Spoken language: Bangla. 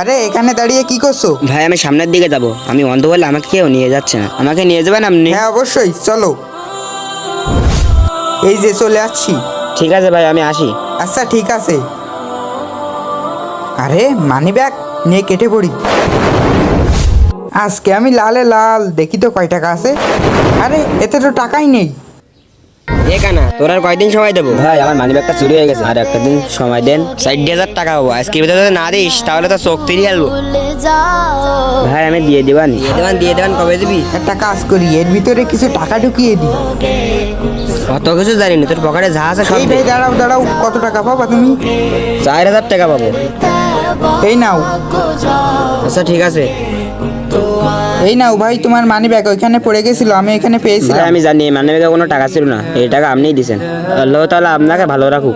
আরে এখানে দাঁড়িয়ে কি করছো? ভাই আমি সামনের দিকে যাব, আমি অন্ধ বলে আমাকে কেউ নিয়ে যাচ্ছে না, আমাকে নিয়ে যাবেন আপনি? হ্যাঁ অবশ্যই, চলো। এই যে চলে আসছি। ঠিক আছে ভাই, আমি আসি। আচ্ছা ঠিক আছে। আরে মানি ব্যাগ নিয়ে কেটে পড়ি। আজকে আমি লালে লাল, দেখি তো কয় টাকা আছে। আরে এতে তো টাকাই নেই। এ কানা, তোর আর কয়দিন সময় দেবো? ভাই আমার মানি ব্যাগটা চুরি হয়ে গেছে, আর একটা দিন সময় দেন। 60,000 টাকা হবো, আজকের ভিতরে যদি না দিস তাহলে তো চোখ তিরিয়ে আসবো। ভাই আমি দিয়ে দেবানি। দিয়ে দেবান, কবে দিবি? একটা কাজ করি, এর ভিতরে কিছু টাকা ঢুকিয়ে দিই। অত কিছু জানি না, তোর পকেটে যা আছে সব এই দে। ভাই দাঁড়াও দাঁড়াও, কত টাকা পাবা তুমি? 4,000 টাকা পাবো। এই নাও। আচ্ছা ঠিক আছে এই নাও ভাই, তোমার মানি ব্যাগ ওইখানে পড়ে গেছিল, আমি এখানে ভাই, পেয়েছিলাম। আমি জানি মানি ব্যাগে কোনো টাকা ছিল না, এই টাকা আপনিই দিছেন। আল্লাহ তাআলা আপনাকে ভালো রাখুক।